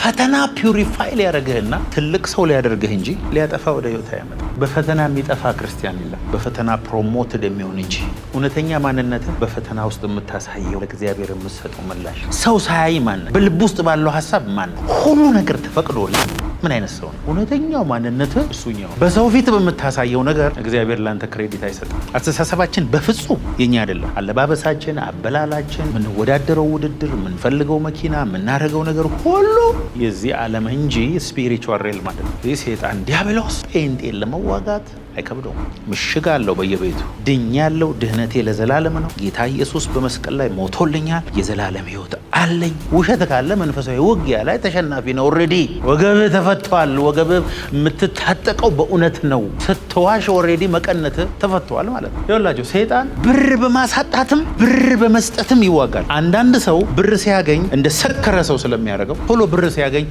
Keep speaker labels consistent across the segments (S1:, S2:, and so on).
S1: ፈተና ፒዩሪፋይ ሊያደርግህና ትልቅ ሰው ሊያደርግህ እንጂ ሊያጠፋ ወደ ህይወት ያመጣ። በፈተና የሚጠፋ ክርስቲያን የለም፣ በፈተና ፕሮሞትድ የሚሆን እንጂ። እውነተኛ ማንነትህ በፈተና ውስጥ የምታሳየው ለእግዚአብሔር የምትሰጠው ምላሽ። ሰው ሳያይ ማን በልብ ውስጥ ባለው ሀሳብ ማን ሁሉ ነገር ተፈቅዶልህ ምን አይነት ሰው ነው? እውነተኛው ማንነትህ እሱኛው። በሰው ፊት በምታሳየው ነገር እግዚአብሔር ላንተ ክሬዲት አይሰጥም። አስተሳሰባችን በፍጹም የኛ አይደለም። አለባበሳችን፣ አበላላችን፣ የምንወዳደረው ውድድር፣ የምንፈልገው መኪና፣ የምናደርገው ነገር ሁሉ የዚህ ዓለም እንጂ ስፒሪቹዋል ሬል ማለት ነው። ይህ ሴጣን ዲያብሎስ ጴንጤን ለመዋጋት አይከብደውም። ምሽግ አለው በየቤቱ። ድኛለሁ፣ ድህነቴ ለዘላለም ነው፣ ጌታ ኢየሱስ በመስቀል ላይ ሞቶልኛል፣ የዘላለም ህይወት አለኝ። ውሸት ካለ መንፈሳዊ ውጊያ ላይ ተሸናፊ ነው። ኦልሬዲ ወገብህ ተፈቷል። ወገብህ የምትታጠቀው በእውነት ነው። ስትዋሽ ኦልሬዲ መቀነትህ ተፈቷል ማለት ነው። ይኸውላችሁ ሰይጣን ብር በማሳጣትም ብር በመስጠትም ይዋጋል። አንዳንድ ሰው ብር ሲያገኝ እንደ ሰከረ ሰው ስለሚያደርገው ቶሎ ብር ሲያገኝ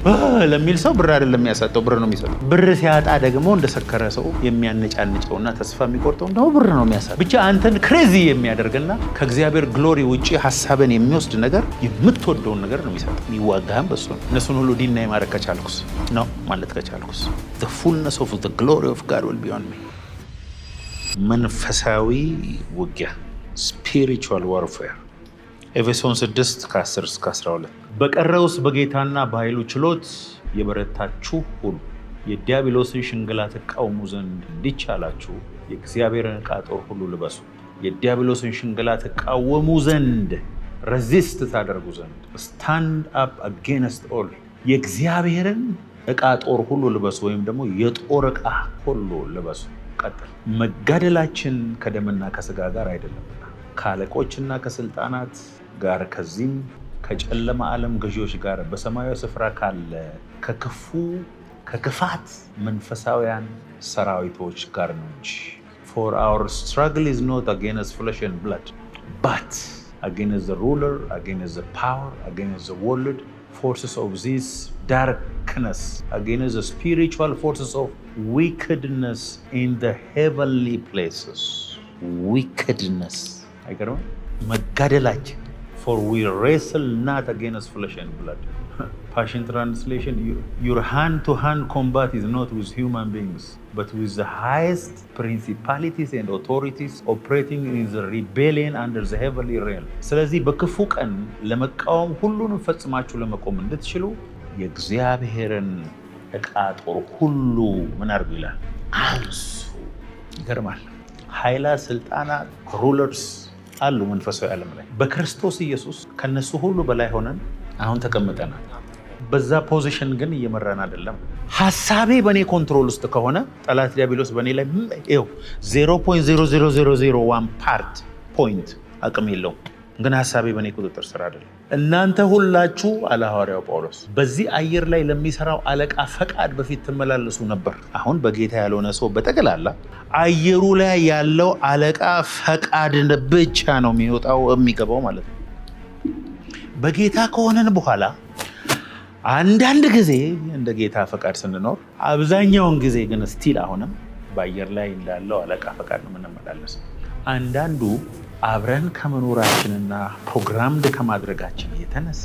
S1: ለሚል ሰው ብር አይደለም የሚያሳጠው፣ ብር ነው የሚሰጠው። ብር ሲያጣ ደግሞ እንደ ሰከረ ሰው የሚያነጫንጨውና ተስፋ የሚቆርጠው ደግሞ ብር ነው የሚያሳጠው። ብቻ አንተን ክሬዚ የሚያደርግና ከእግዚአብሔር ግሎሪ ውጪ ሀሳብን የሚወስድ ነገር የምትወደውን ነገር ነው የሚሰጠው። የሚዋጋህም በሱ ነው። እነሱን ሁሉ ዲናይ ማድረግ ከቻልኩስ ነው ማለት ከቻልኩስ the fullness of the glory of God will be on me። መንፈሳዊ ውጊያ spiritual warfare ኤፌሶን 6:10-12 በቀረውስ በጌታና በኃይሉ ችሎት የበረታችሁ ሁኑ፣ የዲያብሎስን ሽንገላ ተቃውሙ ዘንድ እንዲቻላችሁ የእግዚአብሔርን ዕቃ ጦር ሁሉ ልበሱ። የዲያብሎስን ሽንገላ ተቃወሙ ዘንድ ሬዚስት ታደርጉ ዘንድ ስታንድ አፕ አጌንስት ኦል የእግዚአብሔርን ዕቃ ጦር ሁሉ ልበሱ፣ ወይም ደግሞ የጦር ዕቃ ሁሉ ልበሱ። ቀጥል። መጋደላችን ከደምና ከስጋ ጋር አይደለምና ከአለቆችና ከስልጣናት ጋር ከዚህም ከጨለማ ዓለም ገዢዎች ጋር በሰማያዊ ስፍራ ካለ ከክፋት መንፈሳውያን ሰራዊቶች ጋር ነው እንጂ። For our struggle is not against flesh and blood, but against the ruler, against the power, against the world forces of this darkness, against the spiritual forces of wickedness in the heavenly places. Wickedness. አይገርም? መጋደላችን for we wrestle not against flesh and blood. Passion Translation, your hand-to-hand combat is not with human beings, but with the highest principalities and authorities operating in the rebellion under the heavenly realm. ስለዚህ በክፉ ቀን ለመቃወም ሁሉንም ፈጽማችሁ ለመቆም እንድትችሉ የእግዚአብሔርን ዕቃ ጦር ሁሉ ምን አድርጉ ይላል? አንሱ። ይገርማል። ኃይላት፣ ስልጣናት፣ ሩለርስ አሉ መንፈሳዊ ዓለም ላይ። በክርስቶስ ኢየሱስ ከነሱ ሁሉ በላይ ሆነን አሁን ተቀምጠናል። በዛ ፖዚሽን ግን እየመራን አይደለም። ሐሳቤ በእኔ ኮንትሮል ውስጥ ከሆነ ጠላት ዲያብሎስ በእኔ ላይ 0.00001 ፖይንት አቅም የለውም። ግን ሐሳቤ በእኔ ቁጥጥር ስር አይደለም። እናንተ ሁላችሁ አለ ሐዋርያው ጳውሎስ በዚህ አየር ላይ ለሚሰራው አለቃ ፈቃድ በፊት ትመላለሱ ነበር። አሁን በጌታ ያልሆነ ሰው በጠቅላላ አየሩ ላይ ያለው አለቃ ፈቃድ ብቻ ነው የሚወጣው የሚገባው ማለት ነው። በጌታ ከሆነን በኋላ አንዳንድ ጊዜ እንደ ጌታ ፈቃድ ስንኖር፣ አብዛኛውን ጊዜ ግን ስቲል አሁንም በአየር ላይ እንዳለው አለቃ ፈቃድ ነው የምንመላለሰው። አንዳንዱ አብረን ከመኖራችንና ፕሮግራምድ ከማድረጋችን የተነሳ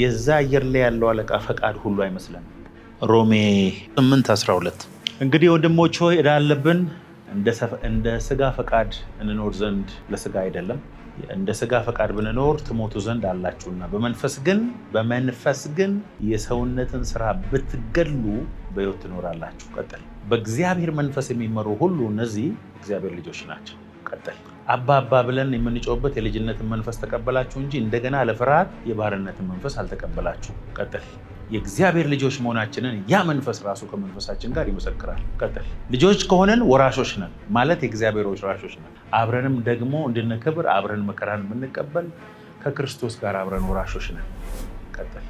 S1: የዛ አየር ላይ ያለው አለቃ ፈቃድ ሁሉ አይመስለንም። ሮሜ 8:12 እንግዲህ ወንድሞች ሆይ ዕዳ አለብን፣ እንደ ስጋ ፈቃድ እንኖር ዘንድ ለስጋ አይደለም። እንደ ስጋ ፈቃድ ብንኖር ትሞቱ ዘንድ አላችሁና፣ በመንፈስ ግን የሰውነትን ስራ ብትገድሉ በሕይወት ትኖራላችሁ። ቀጥል። በእግዚአብሔር መንፈስ የሚመሩ ሁሉ እነዚህ እግዚአብሔር ልጆች ናቸው። ቀጥል። አባ ብለን የምንጮህበት የልጅነትን መንፈስ ተቀበላችሁ እንጂ እንደገና ለፍርሃት የባርነትን መንፈስ አልተቀበላችሁ። ቀጥል። የእግዚአብሔር ልጆች መሆናችንን ያ መንፈስ ራሱ ከመንፈሳችን ጋር ይመሰክራል። ቀጥል። ልጆች ከሆነን ወራሾች ነን ማለት የእግዚአብሔር ወራሾች ነን። አብረንም ደግሞ እንድንከብር አብረን መከራን የምንቀበል ከክርስቶስ ጋር አብረን ወራሾች ነን። ቀጥል።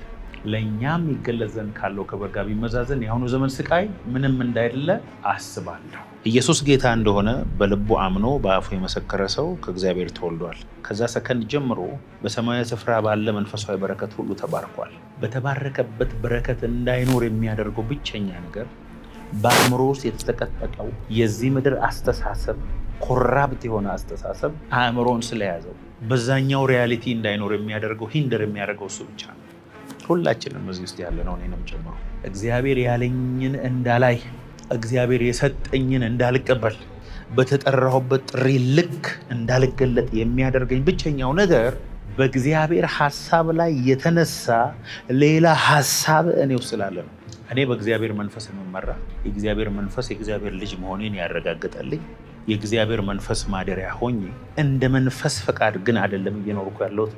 S1: ለእኛም ይገለጽ ዘንድ ካለው ክብር ጋር ቢመዛዘን የአሁኑ ዘመን ስቃይ ምንም እንዳይደለ አስባለሁ። ኢየሱስ ጌታ እንደሆነ በልቡ አምኖ በአፉ የመሰከረ ሰው ከእግዚአብሔር ተወልዷል። ከዛ ሰከንድ ጀምሮ በሰማያዊ ስፍራ ባለ መንፈሳዊ በረከት ሁሉ ተባርኳል። በተባረከበት በረከት እንዳይኖር የሚያደርገው ብቸኛ ነገር በአእምሮ ውስጥ የተጠቀጠቀው የዚህ ምድር አስተሳሰብ፣ ኮራፕት የሆነ አስተሳሰብ አእምሮን ስለያዘው በዛኛው ሪያሊቲ እንዳይኖር የሚያደርገው ሂንደር የሚያደርገው እሱ ብቻ ነው። ሁላችንም እዚህ ውስጥ ያለነው እኔንም ጨምሮ እግዚአብሔር ያለኝን እንዳላይ፣ እግዚአብሔር የሰጠኝን እንዳልቀበል፣ በተጠራሁበት ጥሪ ልክ እንዳልገለጥ የሚያደርገኝ ብቸኛው ነገር በእግዚአብሔር ሐሳብ ላይ የተነሳ ሌላ ሐሳብ እኔ ውስጥ ስላለ ነው። እኔ በእግዚአብሔር መንፈስ የምመራ የእግዚአብሔር መንፈስ የእግዚአብሔር ልጅ መሆኔን ያረጋግጠልኝ የእግዚአብሔር መንፈስ ማደሪያ ሆኜ እንደ መንፈስ ፈቃድ ግን አይደለም እየኖርኩ ያለሁት።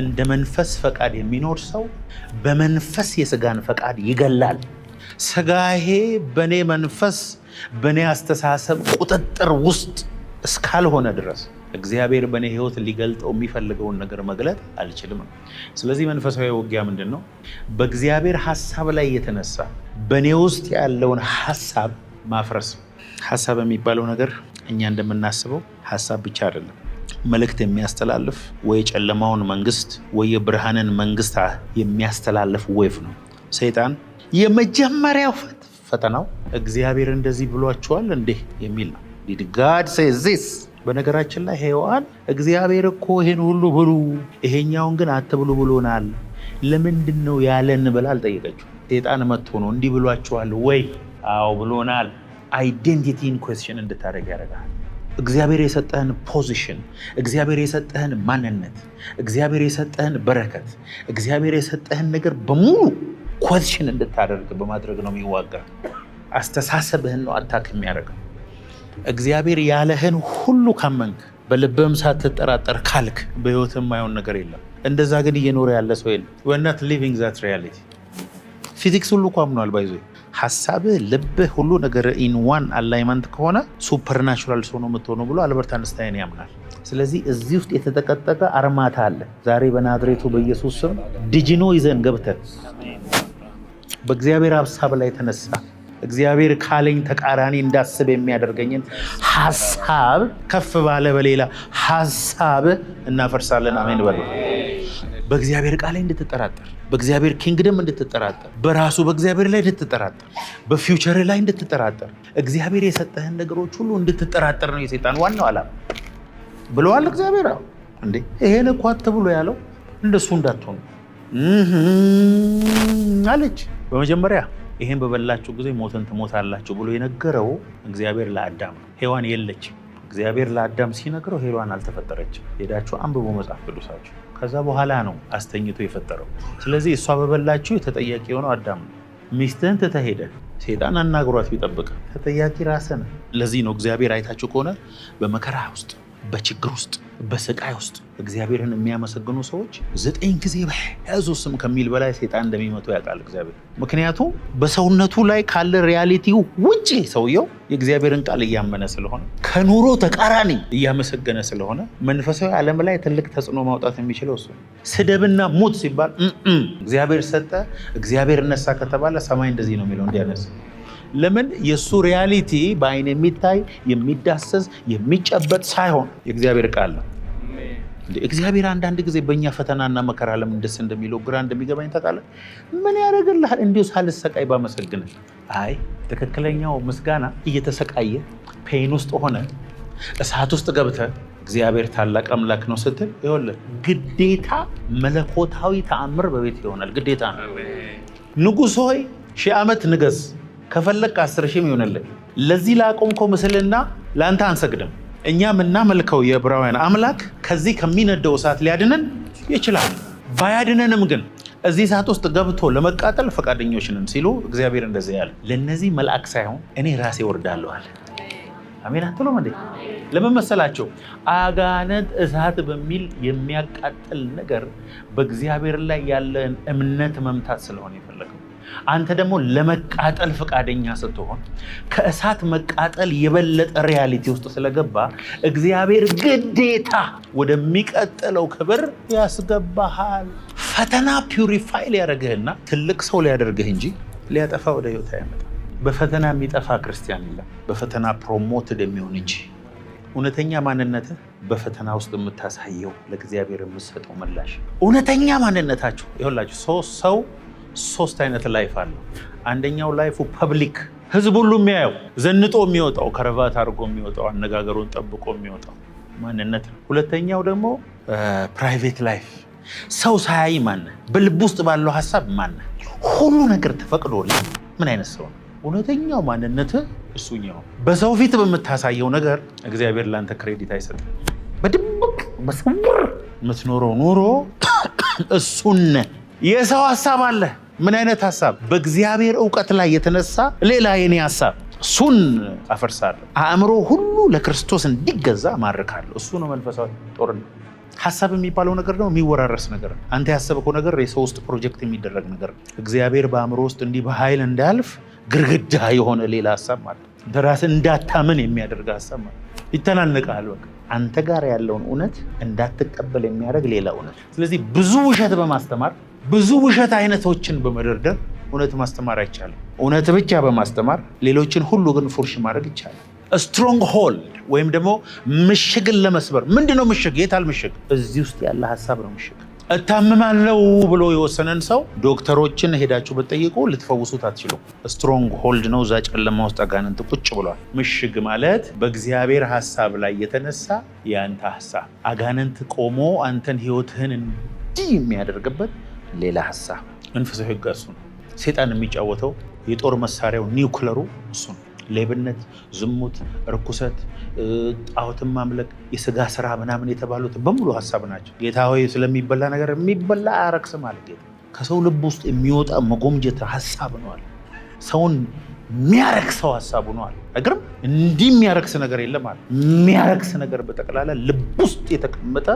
S1: እንደ መንፈስ ፈቃድ የሚኖር ሰው በመንፈስ የሥጋን ፈቃድ ይገላል። ሥጋዬ በእኔ መንፈስ በእኔ አስተሳሰብ ቁጥጥር ውስጥ እስካልሆነ ድረስ እግዚአብሔር በእኔ ሕይወት ሊገልጠው የሚፈልገውን ነገር መግለጥ አልችልም። ስለዚህ መንፈሳዊ ውጊያ ምንድን ነው? በእግዚአብሔር ሐሳብ ላይ የተነሳ በእኔ ውስጥ ያለውን ሐሳብ ማፍረስ። ሐሳብ የሚባለው ነገር እኛ እንደምናስበው ሐሳብ ብቻ አይደለም። መልእክት የሚያስተላልፍ ወይ የጨለማውን መንግስት ወይ የብርሃንን መንግስት የሚያስተላልፍ ዌቭ ነው። ሰይጣን የመጀመሪያው ፈተናው እግዚአብሔር እንደዚህ ብሏቸዋል እንዴ የሚል ነው። ዲድ ጋድ ሴይ ዚስ? በነገራችን ላይ ሔዋን እግዚአብሔር እኮ ይሄን ሁሉ ብሉ ይሄኛውን ግን አትብሉ ብሎናል፣ ለምንድን ነው ያለን ብላ አልጠየቀችው። ሰይጣን መጥቶ ነው እንዲህ ብሏቸዋል ወይ? አዎ ብሎናል። አይዴንቲቲን ኩዌስችን እንድታደርግ ያደርጋል። እግዚአብሔር የሰጠህን ፖዚሽን፣ እግዚአብሔር የሰጠህን ማንነት፣ እግዚአብሔር የሰጠህን በረከት፣ እግዚአብሔር የሰጠህን ነገር በሙሉ ኩዌስችን እንድታደርግ በማድረግ ነው የሚዋጋ። አስተሳሰብህን ነው አታክ የሚያደርገው። እግዚአብሔር ያለህን ሁሉ ካመንክ፣ በልብህም ሳትጠራጠር ካልክ በህይወት የማይሆን ነገር የለም። እንደዛ ግን እየኖረ ያለ ሰው የለም። we're not living that reality። ፊዚክስ ሁሉ እኮ አምኗል። ባይዞ ሐሳብህ፣ ልብህ፣ ሁሉ ነገር ኢን ዋን አላይመንት ከሆነ ሱፐርናቹራል ሰው ነው የምትሆነው ብሎ አልበርት አንስታይን ያምናል። ስለዚህ እዚህ ውስጥ የተጠቀጠቀ አርማታ አለ። ዛሬ በናዝሬቱ በኢየሱስ ስም ድጅኖ ይዘን ገብተን በእግዚአብሔር ሐሳብ ላይ ተነሳ እግዚአብሔር ካለኝ ተቃራኒ እንዳስብ የሚያደርገኝን ሐሳብ ከፍ ባለ በሌላ ሐሳብ እናፈርሳለን። አሜን በሉ። በእግዚአብሔር ቃል ላይ እንድትጠራጠር፣ በእግዚአብሔር ኪንግደም እንድትጠራጠር፣ በራሱ በእግዚአብሔር ላይ እንድትጠራጠር፣ በፊውቸር ላይ እንድትጠራጠር፣ እግዚአብሔር የሰጠህን ነገሮች ሁሉ እንድትጠራጠር ነው የሰይጣን ዋናው ዓላማ። ብለዋል እግዚአብሔር እንዴ ይሄን እኮ አትብሉ ያለው እንደሱ እንዳትሆኑ አለች። በመጀመሪያ ይሄን በበላችሁ ጊዜ ሞትን ትሞታላችሁ ብሎ የነገረው እግዚአብሔር ለአዳም ነው። ሔዋን የለችም። እግዚአብሔር ለአዳም ሲነግረው ሔዋን አልተፈጠረችም። ሄዳችሁ አንብቦ መጽሐፍ ቅዱሳችሁ። ከዛ በኋላ ነው አስተኝቶ የፈጠረው። ስለዚህ እሷ በበላችሁ ተጠያቂ የሆነው አዳም ነው። ሚስትህን ትተህ ሄደህ ሰይጣን አናግሯት ቢጠብቅ ተጠያቂ ራስህ ነህ። ለዚህ ነው እግዚአብሔር አይታችሁ ከሆነ በመከራ ውስጥ፣ በችግር ውስጥ፣ በስቃይ ውስጥ እግዚአብሔርን የሚያመሰግኑ ሰዎች 9 ጊዜ በኢየሱስ ስም ከሚል በላይ ሰይጣን እንደሚመቱ ያውቃል እግዚአብሔር። ምክንያቱም በሰውነቱ ላይ ካለ ሪያሊቲው ውጪ ሰውየው የእግዚአብሔርን ቃል እያመነ ስለሆነ፣ ከኑሮ ተቃራኒ እያመሰገነ ስለሆነ መንፈሳዊ ዓለም ላይ ትልቅ ተጽዕኖ ማውጣት የሚችለው እሱ። ስደብና ሙት ሲባል እግዚአብሔር ሰጠ እግዚአብሔር ነሳ ከተባለ ሰማይ እንደዚህ ነው የሚለው እንዲያነሳ። ለምን? የእሱ ሪያሊቲ በአይን የሚታይ የሚዳሰስ የሚጨበጥ ሳይሆን የእግዚአብሔር ቃል ነው። እግዚአብሔር አንዳንድ ጊዜ በእኛ ፈተናና መከራ ለምን ደስ እንደሚለው ግራ እንደሚገባኝ ታውቃለህ? ምን ያደርግልሃል እንዲሁ ሳልሰቃይ ባመሰግንህ? አይ ትክክለኛው ምስጋና እየተሰቃየ ፔን ውስጥ ሆነ እሳት ውስጥ ገብተ እግዚአብሔር ታላቅ አምላክ ነው ስትል ይኸውልህ ግዴታ መለኮታዊ ተአምር በቤት ይሆናል። ግዴታ ነው። ንጉሥ ሆይ 1000 ዓመት ንገስ ከፈለክ 10,000 ይሆንልህ። ለዚህ ላቆምከው ምስልና ለአንተ አንሰግድም። እኛ የምናመልከው የዕብራውያን አምላክ ከዚህ ከሚነደው እሳት ሊያድነን ይችላል። ባያድነንም ግን እዚህ እሳት ውስጥ ገብቶ ለመቃጠል ፈቃደኞች ነን ሲሉ እግዚአብሔር እንደዚህ ያለ ለነዚህ መልአክ ሳይሆን እኔ ራሴ ወርዳለሁ አለ። አሜን አትሉም እንዴ? ለምን መሰላቸው? አጋንንት እሳት በሚል የሚያቃጥል ነገር በእግዚአብሔር ላይ ያለን እምነት መምታት ስለሆነ የፈለገው። አንተ ደግሞ ለመቃጠል ፈቃደኛ ስትሆን ከእሳት መቃጠል የበለጠ ሪያሊቲ ውስጥ ስለገባ እግዚአብሔር ግዴታ ወደሚቀጥለው ክብር ያስገባሃል። ፈተና ፒውሪፋይ ሊያደርግህና ትልቅ ሰው ሊያደርግህ እንጂ ሊያጠፋ ወደ ህይወት አይመጣም። በፈተና የሚጠፋ ክርስቲያን የለም። በፈተና ፕሮሞትድ የሚሆን እንጂ። እውነተኛ ማንነትህ በፈተና ውስጥ የምታሳየው ለእግዚአብሔር የምትሰጠው ምላሽ እውነተኛ ማንነታችሁ። ይኸውላችሁ ሰው 3 አይነት ላይፍ አለው። አንደኛው ላይፉ ፐብሊክ፣ ህዝብ ሁሉ የሚያየው ዘንጦ የሚወጣው ከረባት አድርጎ የሚወጣው አነጋገሩን ጠብቆ የሚወጣው ማንነት ነው። ሁለተኛው ደግሞ ፕራይቬት ላይፍ፣ ሰው ሳያይ ማን በልብ ውስጥ ባለው ሐሳብ ማን ሁሉ ነገር ተፈቅዶልህ ምን አይነት ሰው ነው? እውነተኛው ማንነትህ እሱኛው። በሰው ፊት በምታሳየው ነገር እግዚአብሔር ላንተ ክሬዲት አይሰጥም። በድብቅ በስውር የምትኖረው ኑሮ እሱን የሰው ሐሳብ አለ። ምን አይነት ሐሳብ? በእግዚአብሔር ዕውቀት ላይ የተነሳ ሌላ የኔ ሐሳብ፣ እሱን አፈርሳለሁ። አእምሮ ሁሉ ለክርስቶስ እንዲገዛ ማርካለሁ። እሱ ነው መንፈሳዊ ጦርነት። ሐሳብ የሚባለው ነገር ነው የሚወራረስ ነገር። አንተ ያሰብከው ነገር የሰው ውስጥ ፕሮጀክት የሚደረግ ነገር። እግዚአብሔር በአእምሮ ውስጥ እንዲህ በኃይል እንዳያልፍ ግርግዳ የሆነ ሌላ ሐሳብ ማለት በራስህ እንዳታምን የሚያደርግ ሐሳብ ማለት ይተናነቃል። በቃ አንተ ጋር ያለውን እውነት እንዳትቀበል የሚያደርግ ሌላ እውነት። ስለዚህ ብዙ ውሸት በማስተማር ብዙ ውሸት አይነቶችን በመደርደር እውነት ማስተማር አይቻልም። እውነት ብቻ በማስተማር ሌሎችን ሁሉ ግን ፉርሽ ማድረግ ይቻላል። ስትሮንግ ሆልድ ወይም ደግሞ ምሽግን ለመስበር። ምንድነው ምሽግ? የታል ምሽግ? እዚህ ውስጥ ያለ ሐሳብ ነው ምሽግ። እታመማለሁ ብሎ የወሰነን ሰው ዶክተሮችን ሄዳችሁ ብትጠይቁ ልትፈውሱት አትችሉም። ስትሮንግ ሆልድ ነው። እዛ ጨለማ ውስጥ አጋንንት ቁጭ ብሏል። ምሽግ ማለት በእግዚአብሔር ሐሳብ ላይ የተነሳ የአንተ ሐሳብ አጋንንት ቆሞ አንተን ህይወትህን እንዲህ የሚያደርግበት ሌላ ሐሳብ። መንፈሳዊ ህግ እሱ ነው። ሴጣን የሚጫወተው የጦር መሳሪያው ኒውክለሩ እሱ ነው። ሌብነት፣ ዝሙት፣ ርኩሰት፣ ጣዖትን ማምለክ፣ የስጋ ስራ ምናምን የተባሉት በሙሉ ሐሳብ ናቸው። ጌታ ሆይ ስለሚበላ ነገር የሚበላ አያረክስም አለ ጌታ። ከሰው ልብ ውስጥ የሚወጣ መጎምጀት ሐሳብ ነው አለ። ሰውን የሚያረክሰው ሐሳቡ ነው አለ። አይገርም? እንዲህ የሚያረክስ ነገር የለም አለ። የሚያረክስ ነገር በጠቅላላ ልብ ውስጥ የተቀመጠ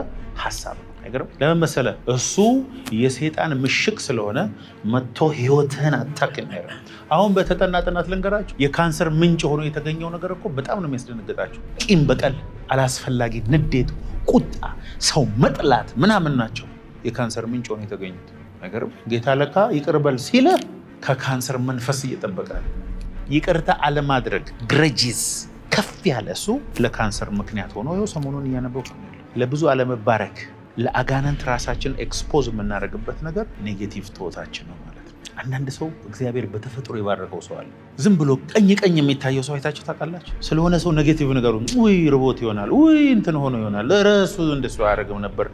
S1: ሐሳብ ነው። አይገርም? ለምን መሰለህ? እሱ የሰይጣን ምሽግ ስለሆነ መጥቶ ህይወትህን አታክ የሚያደርግ። አሁን በተጠና ጥናት ልንገራችሁ፣ የካንሰር ምንጭ ሆኖ የተገኘው ነገር እኮ በጣም ነው የሚያስደነግጣችሁ። ቂም በቀል፣ አላስፈላጊ ንዴት፣ ቁጣ፣ ሰው መጥላት ምናምን ናቸው የካንሰር ምንጭ ሆኖ የተገኙት። አይገርም? ጌታ ለካ ይቅር በል ሲልህ ከካንሰር መንፈስ እየጠበቀ ይቅርታ አለማድረግ ግረጂስ ከፍ ያለ እሱ ለካንሰር ምክንያት ሆኖ ይኸው ሰሞኑን እያነበብኩ ለብዙ አለመባረክ ለአጋንንት ራሳችን ኤክስፖዝ የምናደርግበት ነገር ኔጌቲቭ ቶታችን ነው ማለት ነው። አንዳንድ ሰው እግዚአብሔር በተፈጥሮ የባረከው ሰው አለ። ዝም ብሎ ቀኝ ቀኝ የሚታየው ሰው አይታችሁ ታውቃላችሁ? ስለሆነ ሰው ኔጌቲቭ ነገሩ ውይ ርቦት ይሆናል፣ ውይ እንትን ሆኖ ይሆናል፣ ራሱ እንደሱ አያደርግም ነበር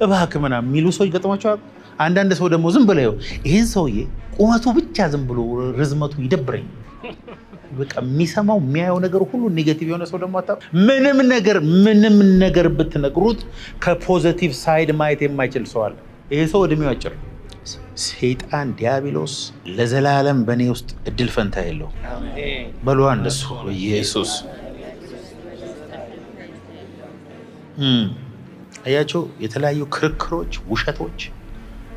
S1: እባክህ ምናምን የሚሉ ሰዎች ገጥሟቸው። አንዳንድ ሰው ደግሞ ዝም ብለው ይህን ሰውዬ ቁመቱ ብቻ ዝም ብሎ ርዝመቱ ይደብረኝ፣ በቃ የሚሰማው የሚያየው ነገር ሁሉ ኔጌቲቭ የሆነ ሰው ደግሞ ምንም ነገር ብትነግሩት ከፖዚቲቭ ሳይድ ማየት የማይችል ሰው አለ። ይሄ ሰው እድሜው አጭር። ሰይጣን ዲያብሎስ ለዘላለም በእኔ ውስጥ እድል ፈንታ የለው በሉ እንደሱ ኢየሱስ። አያቸው የተለያዩ ክርክሮች፣ ውሸቶች፣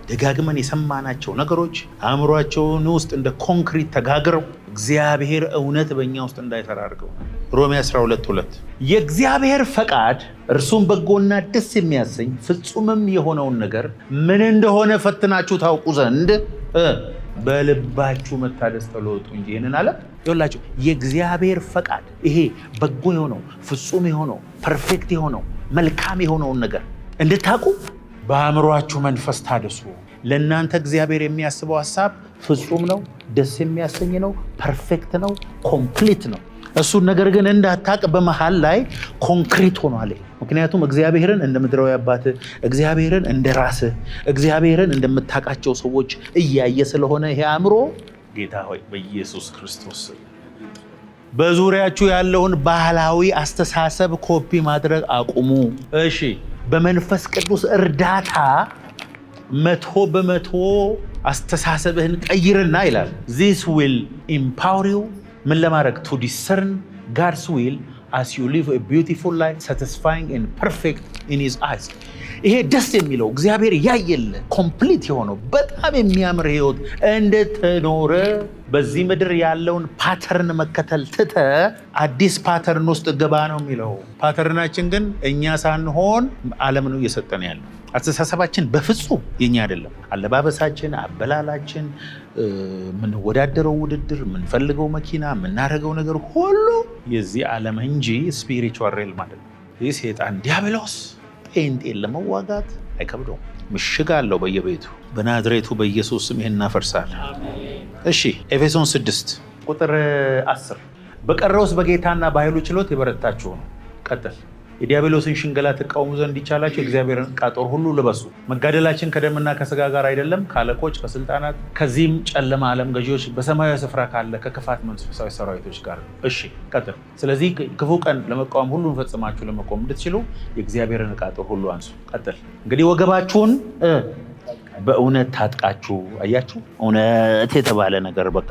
S1: ደጋግመን የሰማናቸው ነገሮች አእምሯቸውን ውስጥ እንደ ኮንክሪት ተጋግረው እግዚአብሔር እውነት በእኛ ውስጥ እንዳይሰራ አድርገው። ሮሜ 12:2 የእግዚአብሔር ፈቃድ እርሱም በጎና ደስ የሚያሰኝ ፍጹምም የሆነውን ነገር ምን እንደሆነ ፈትናችሁ ታውቁ ዘንድ በልባችሁ መታደስ ተለወጡ እንጂ ይህንን አለ። ይኸውላችሁ የእግዚአብሔር ፈቃድ ይሄ በጎ የሆነው ፍጹም የሆነው ፐርፌክት የሆነው መልካም የሆነውን ነገር እንድታውቁ በአእምሯችሁ መንፈስ ታደሱ። ለእናንተ እግዚአብሔር የሚያስበው ሐሳብ ፍጹም ነው፣ ደስ የሚያሰኝ ነው፣ ፐርፌክት ነው፣ ኮምፕሊት ነው። እሱን ነገር ግን እንዳታቅ በመሃል ላይ ኮንክሪት ሆኗል። ምክንያቱም እግዚአብሔርን እንደ ምድራዊ አባትህ፣ እግዚአብሔርን እንደ ራስህ፣ እግዚአብሔርን እንደምታውቃቸው ሰዎች እያየ ስለሆነ ይሄ አእምሮ ጌታ ሆይ በኢየሱስ ክርስቶስ በዙሪያችሁ ያለውን ባህላዊ አስተሳሰብ ኮፒ ማድረግ አቁሙ። እሺ በመንፈስ ቅዱስ እርዳታ 100% አስተሳሰብህን ቀይርና ይላል this will empower you ምን ለማድረግ to discern God's will as you live a beautiful life satisfying and perfect in his eyes። ይሄ ደስ የሚለው እግዚአብሔር ያየለ ኮምፕሊት የሆነው በጣም የሚያምር ህይወት እንደተኖረ በዚህ ምድር ያለውን ፓተርን መከተል ትተ አዲስ ፓተርን ውስጥ ገባ ነው የሚለው። ፓተርናችን ግን እኛ ሳንሆን ዓለም ነው እየሰጠን ያለው። አስተሳሰባችን በፍጹም የኛ አይደለም። አለባበሳችን፣ አበላላችን፣ የምንወዳደረው ውድድር፣ የምንፈልገው መኪና፣ የምናደርገው ነገር ሁሉ የዚህ ዓለም እንጂ ስፒሪቹዋል ሬል ማለት ነው። ይህ ሰይጣን ዲያብሎስ ጴንጤን ለመዋጋት አይከብደውም። ምሽግ አለው በየቤቱ። በናዝሬቱ በኢየሱስ ስም ይሄን እናፈርሳለን። እሺ ኤፌሶን 6:10 በቀረውስ በጌታና በኃይሉ ችሎት የበረታችሁ ነው። ቀጥል የዲያብሎስን ሽንገላ ተቃውሙ ዘንድ ይቻላችሁ የእግዚአብሔርን ዕቃ ጦር ሁሉ ልበሱ። መጋደላችን ከደምና ከስጋ ጋር አይደለም፣ ከአለቆች ከስልጣናት፣ ከዚህም ጨለማ ዓለም ገዢዎች፣ በሰማያዊ ስፍራ ካለ ከክፋት መንፈሳዊ ሰራዊቶች ጋር። እሺ ቀጥል። ስለዚህ ክፉ ቀን ለመቃወም ሁሉን ፈጽማችሁ ለመቆም እንድትችሉ የእግዚአብሔርን ዕቃ ጦር ሁሉ አንሱ። ቀጥል። እንግዲህ ወገባችሁን በእውነት ታጥቃችሁ። አያችሁ፣ እውነት የተባለ ነገር በቃ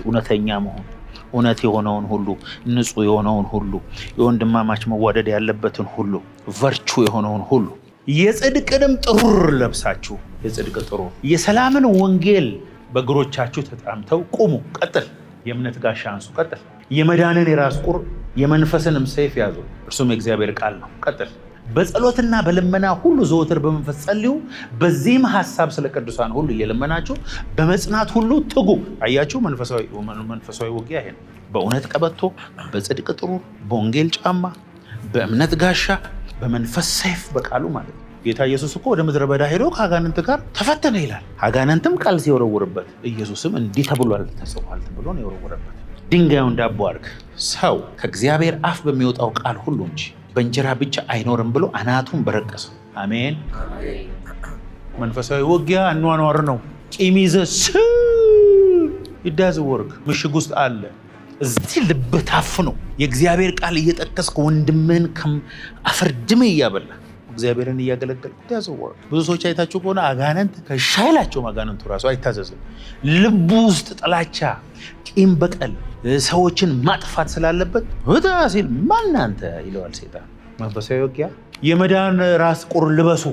S1: እውነተኛ መሆን፣ እውነት የሆነውን ሁሉ፣ ንጹህ የሆነውን ሁሉ፣ የወንድማማች መዋደድ ያለበትን ሁሉ፣ ቨርቹ የሆነውን ሁሉ፣ የጽድቅንም ጥሩር ለብሳችሁ፣ የጽድቅ ጥሩር፣ የሰላምን ወንጌል በእግሮቻችሁ ተጣምተው ቁሙ። ቀጥል። የእምነት ጋሻ አንሱ። ቀጥል። የመዳንን የራስ ቁር የመንፈስንም ሰይፍ ያዙ፣ እርሱም የእግዚአብሔር ቃል ነው። ቀጥል። በጸሎትና በልመና ሁሉ ዘወትር በመንፈስ ጸልዩ፣ በዚህም ሐሳብ ስለ ቅዱሳን ሁሉ እየለመናችሁ በመጽናት ሁሉ ትጉ። አያችሁ፣ መንፈሳዊ ውጊያ ይሄ ነው። በእውነት ቀበቶ፣ በጽድቅ ጥሩር፣ በወንጌል ጫማ፣ በእምነት ጋሻ፣ በመንፈስ ሰይፍ፣ በቃሉ ማለት ነው። ጌታ ኢየሱስ እኮ ወደ ምድረ በዳ ሄዶ ከአጋንንት ጋር ተፈተነ ይላል። አጋንንትም ቃል ሲወረውርበት ኢየሱስም እንዲህ ተብሏል ተጽፏል ተብሎ ነው የወረወረበት። ድንጋዩን ዳቦ አድርግ፣ ሰው ከእግዚአብሔር አፍ በሚወጣው ቃል ሁሉ እንጂ በእንጀራ ብቻ አይኖርም ብሎ አናቱን በረቀሰ። አሜን። መንፈሳዊ ውጊያ አኗኗር ነው። ቂም ይዘህ ይዳዝ ወርክ ምሽግ ውስጥ አለ። እዚህ ልብ ታፍኖ የእግዚአብሔር ቃል እየጠቀስክ ወንድምህን አፈርድሜ እያበላ እግዚአብሔርን እያገለገል ይዳዝ ወርክ። ብዙ ሰዎች አይታችሁ ከሆነ አጋንንት ከሻይላቸውም አጋንንቱ ራሱ አይታዘዝም። ልቡ ውስጥ ጥላቻ፣ ቂም፣ በቀል፣ ሰዎችን ማጥፋት ስላለበት ወዳ ሲል ማናንተ ይለዋል ሰይጣን። መንፈሳዊ ውጊያ የመዳን ራስ ቁር ልበሱ።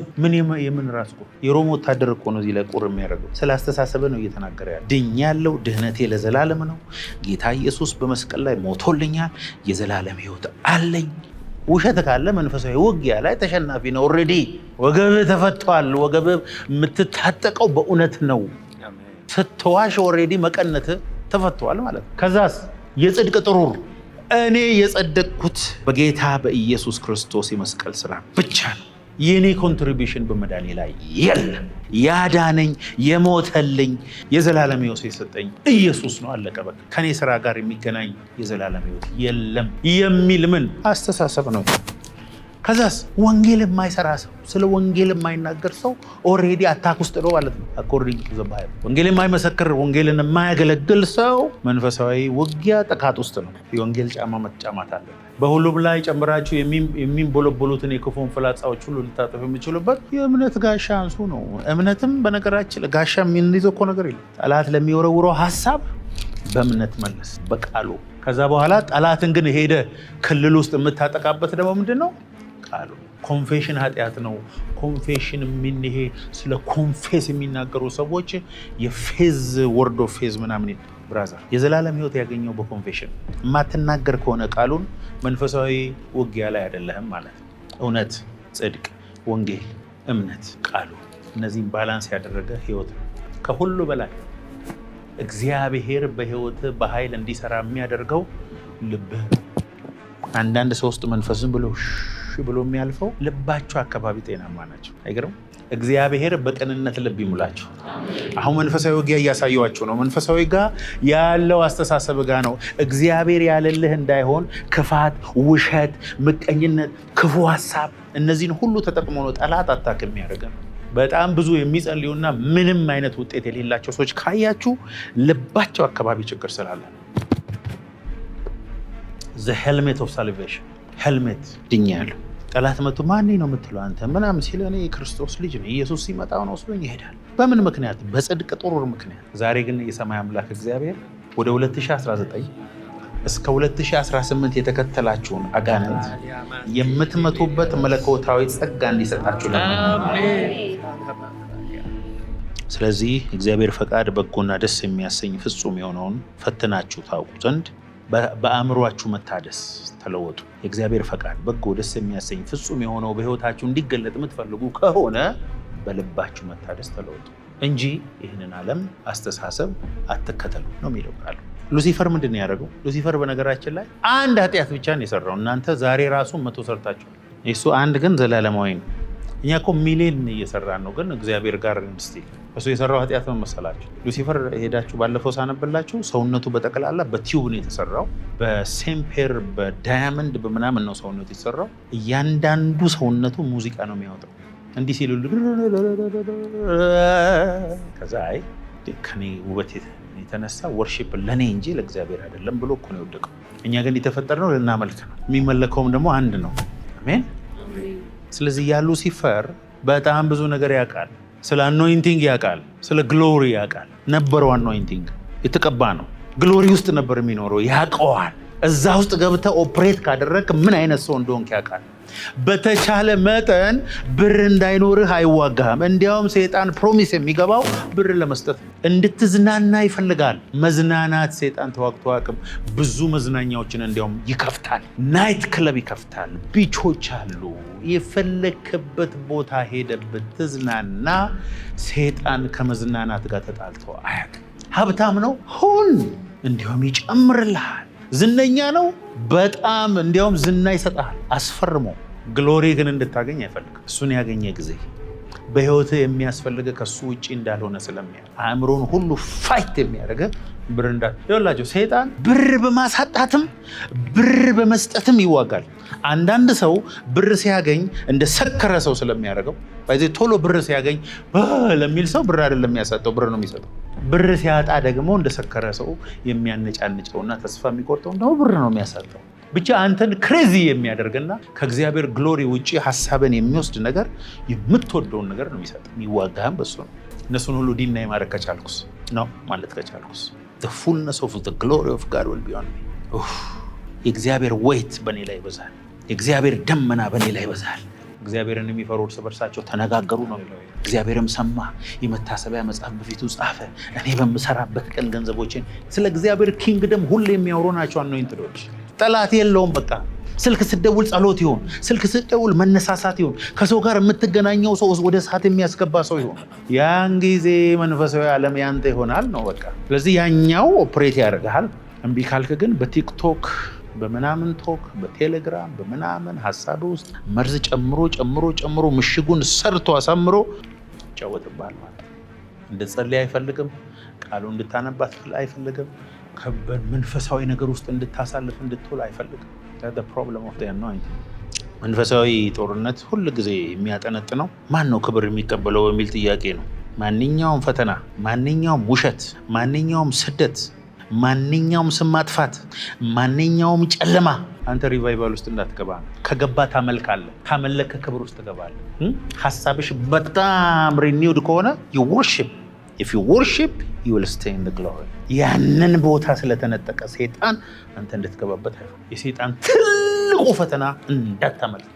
S1: የምን ራስ ቁር? የሮም ወታደር እኮ ነው እዚህ ላይ ቁር የሚያደርገው። ስለ አስተሳሰብ ነው እየተናገረ ያለ። ድኛለሁ፣ ድህነቴ ለዘላለም ነው፣ ጌታ ኢየሱስ በመስቀል ላይ ሞቶልኛል፣ የዘላለም ሕይወት አለኝ። ውሸት ካለ መንፈሳዊ ውጊያ ላይ ተሸናፊ ነው። ኦልሬዲ ወገብህ ተፈቷል። ወገብህ የምትታጠቀው በእውነት ነው። ስትዋሽ ኦልሬዲ መቀነትህ ተፈቷል ማለት ነው። ከዛስ የጽድቅ ጥሩር፣ እኔ የጸደቅኩት በጌታ በኢየሱስ ክርስቶስ የመስቀል ስራ ብቻ ነው። የኔ ኮንትሪቢሽን በመዳኔ ላይ የለም። ያዳነኝ የሞተልኝ የዘላለም ሕይወት የሰጠኝ ኢየሱስ ነው። አለቀ በቃ። ከኔ ስራ ጋር የሚገናኝ የዘላለም ሕይወት የለም የሚል ምን አስተሳሰብ ነው? ከዛስ ወንጌል የማይሰራ ሰው፣ ስለ ወንጌል የማይናገር ሰው ኦልሬዲ አታክ ውስጥ ነው ማለት ነው። አኮርዲንግ ቱ ዘ ባይብል ወንጌል የማይመሰክር፣ ወንጌልን የማያገለግል ሰው መንፈሳዊ ውጊያ ጥቃት ውስጥ ነው። የወንጌል ጫማ መጫማት አለ። በሁሉም ላይ ጨምራችሁ የሚንቦለቦሉትን የክፉን ፍላጻዎች ሁሉ ልታጠፉ የሚችሉበት የእምነት ጋሻ አንሱ ነው። እምነትም በነገራችን ጋሻ የምንይዘው እኮ ነገር የለም። ጠላት ለሚወረውረው ሀሳብ በእምነት መለስ በቃሉ። ከዛ በኋላ ጠላትን ግን ሄደ ክልል ውስጥ የምታጠቃበት ደግሞ ምንድን ነው? ቃሉ። ኮንፌሽን ኃጢአት ነው። ኮንፌሽን ይሄ ስለ ኮንፌስ የሚናገሩ ሰዎች የፌዝ ወርድ ኦፍ ፌዝ ምናምን ብራዘር የዘላለም ሕይወት ያገኘው በኮንፌሽን። የማትናገር ከሆነ ቃሉን መንፈሳዊ ውጊያ ላይ አይደለህም ማለት ነው። እውነት፣ ጽድቅ፣ ወንጌል፣ እምነት፣ ቃሉ እነዚህም ባላንስ ያደረገ ሕይወት ነው። ከሁሉ በላይ እግዚአብሔር በሕይወት በኃይል እንዲሰራ የሚያደርገው ልብህ። አንዳንድ ሰው ውስጥ መንፈስን ብሎ የሚያልፈው ልባቸው አካባቢ ጤናማ ናቸው። አይገርም? እግዚአብሔር በቅንነት ልብ ይሙላቸው። አሁን መንፈሳዊ ውጊያ እያሳየዋቸው ነው። መንፈሳዊ ጋር ያለው አስተሳሰብ ጋር ነው። እግዚአብሔር ያለልህ እንዳይሆን ክፋት፣ ውሸት፣ ምቀኝነት፣ ክፉ ሀሳብ እነዚህን ሁሉ ተጠቅሞ ነው ጠላት አታክ የሚያደርገን። በጣም ብዙ የሚጸልዩና ምንም አይነት ውጤት የሌላቸው ሰዎች ካያችሁ ልባቸው አካባቢ ችግር ስላለ the helmet of salvation ሄልሜት ድኛለሁ። ጠላት መጥቶ ማን ነው የምትለው አንተ ምናምን ሲል እኔ የክርስቶስ ልጅ ነኝ፣ ኢየሱስ ሲመጣው ነው ወስዶኝ ይሄዳል። በምን ምክንያት? በጽድቅ ጥሩር ምክንያት። ዛሬ ግን የሰማይ አምላክ እግዚአብሔር ወደ 2019 እስከ 2018 የተከተላችሁን አጋንንት የምትመቱበት መለኮታዊ ጸጋ እንዲሰጣችሁ ስለዚህ እግዚአብሔር ፈቃድ በጎና ደስ የሚያሰኝ ፍጹም የሆነውን ፈትናችሁ ታውቁ ዘንድ በአእምሯችሁ መታደስ ተለወጡ። የእግዚአብሔር ፈቃድ በጎ ደስ የሚያሰኝ ፍጹም የሆነው በሕይወታችሁ እንዲገለጥ የምትፈልጉ ከሆነ በልባችሁ መታደስ ተለወጡ እንጂ ይህንን ዓለም አስተሳሰብ አትከተሉ ነው የሚለው ቃሉ። ሉሲፈር ምንድን ነው ያደረገው? ሉሲፈር በነገራችን ላይ አንድ ኃጢአት ብቻ ነው የሰራው። እናንተ ዛሬ ራሱ 100 ሰርታችኋል። እሱ አንድ ግን ዘላለማዊ ነው። እኛ እኮ ሚሊዮን እየሰራን ነው፣ ግን እግዚአብሔር ጋር ስቲል እሱ የሰራው ኃጢአት ነው መሰላችሁ። ሉሲፈር ሄዳችሁ ባለፈው ሳነብላችሁ ሰውነቱ በጠቅላላ በቲዩብ ነው የተሰራው። በሴምፔር በዳያመንድ በምናምን ነው ሰውነቱ የተሰራው። እያንዳንዱ ሰውነቱ ሙዚቃ ነው የሚያወጣው። እንዲህ ሲሉ ከዛ አይ ከኔ ውበት የተነሳ ወርሺፕ ለኔ እንጂ ለእግዚአብሔር አይደለም ብሎ እኮ ነው የወደቀው። እኛ ግን የተፈጠርነው ልናመልክ ነው። የሚመለከውም ደግሞ አንድ ነው። አሜን። ስለዚህ ያ ሉሲፈር በጣም ብዙ ነገር ያውቃል። ስለ አኖይንቲንግ ያውቃል፣ ስለ ግሎሪ ያውቃል። ነበረው አኖይንቲንግ የተቀባ ነው። ግሎሪ ውስጥ ነበር የሚኖረው፣ ያውቀዋል። እዛ ውስጥ ገብተህ ኦፕሬት ካደረግክ ምን አይነት ሰው እንደሆንክ ያውቃል። በተቻለ መጠን ብር እንዳይኖርህ አይዋጋህም። እንዲያውም ሰይጣን ፕሮሚስ የሚገባው ብር ለመስጠት ነው። እንድትዝናና ይፈልጋል። መዝናናት ሰይጣን ተዋግቶ አቅም ብዙ መዝናኛዎችን እንዲያውም ይከፍታል። ናይት ክለብ ይከፍታል። ቢቾች አሉ። የፈለክበት ቦታ ሄደበት ትዝናና። ሰይጣን ከመዝናናት ጋር ተጣልቶ አያውቅም። ሀብታም ነው ሁን፣ እንዲያውም ይጨምርልሃል። ዝነኛ ነው በጣም እንዲያውም ዝና ይሰጣል አስፈርሞ። ግሎሪ ግን እንድታገኝ አይፈልግም። እሱን ያገኘ ጊዜ በህይወት የሚያስፈልገ ከሱ ውጪ እንዳልሆነ ስለሚያውቅ አእምሮን ሁሉ ፋይት የሚያደርገ ብር ይኸውላችሁ፣ ሰይጣን ብር በማሳጣትም ብር በመስጠትም ይዋጋል። አንዳንድ ሰው ብር ሲያገኝ እንደ ሰከረ ሰው ስለሚያደርገው በዚህ ቶሎ ብር ሲያገኝ ለሚል ሰው ብር አይደለም የሚያሳጣው፣ ብር ነው የሚሰጠው። ብር ሲያጣ ደግሞ እንደ ሰከረ ሰው የሚያነጫንጨውና ተስፋ የሚቆርጠው እንደው ብር ነው የሚያሳጣው። ብቻ አንተን ክሬዚ የሚያደርግና ከእግዚአብሔር ግሎሪ ውጪ ሐሳብን የሚወስድ ነገር የምትወደውን ነገር ነው የሚሰጥ። የሚዋጋህም በሱ ነው። እነሱን ሁሉ ዲናይ ማድረግ ከቻልኩስ ነው ማለት ከቻልኩስ the fullness of the glory of God will be on me። የእግዚአብሔር weight በኔ ላይ ይበዛል። የእግዚአብሔር ደመና በኔ ላይ ይበዛል። እግዚአብሔርን የሚፈሩ እርስ በርሳቸው ተነጋገሩ ነው የሚለው። እግዚአብሔርም ሰማ፣ የመታሰቢያ መጽሐፍ በፊቱ ጻፈ። እኔ በምሰራበት ቀን ገንዘቦችን ስለ እግዚአብሔር ኪንግደም ሁሌ የሚያወሩ ናቸው አኖይንትዶች። ጠላት የለውም። በቃ ስልክ ስትደውል ጸሎት ይሁን፣ ስልክ ስትደውል መነሳሳት ይሁን፣ ከሰው ጋር የምትገናኘው ሰው ወደ እሳት የሚያስገባ ሰው ይሁን። ያን ጊዜ መንፈሳዊ ዓለም ያንተ ይሆናል ነው በቃ። ስለዚህ ያኛው ኦፕሬት ያደርግሃል። እምቢ ካልክ ግን በቲክቶክ በምናምን ቶክ በቴሌግራም በምናምን ሀሳብ ውስጥ መርዝ ጨምሮ ጨምሮ ጨምሮ ምሽጉን ሰርቶ አሳምሮ ይጫወትብሃል ማለት ነው። እንድትጸልይ አይፈልግም። ቃሉ እንድታነባት አይፈልግም። መንፈሳዊ ነገር ውስጥ እንድታሳልፍ እንድትውል አይፈልግም። the problem of the anointing። መንፈሳዊ ጦርነት ሁል ጊዜ የሚያጠነጥነው ማን ነው ክብር የሚቀበለው የሚል ጥያቄ ነው። ማንኛውም ፈተና፣ ማንኛውም ውሸት፣ ማንኛውም ስደት፣ ማንኛውም ስም ማጥፋት፣ ማንኛውም ጨለማ አንተ ሪቫይቫል ውስጥ እንዳትገባ ነው። ከገባ ታመልካለህ። ካመለከ ክብር ውስጥ ትገባለህ። ሐሳብሽ በጣም ሪኒውድ ከሆነ you worship. If you worship, you will stay in the glory። ያንን ቦታ ስለተነጠቀ ሰይጣን አንተ እንድትገባበት አይደለም። የሰይጣን ትልቁ ፈተና እንዳታመልክ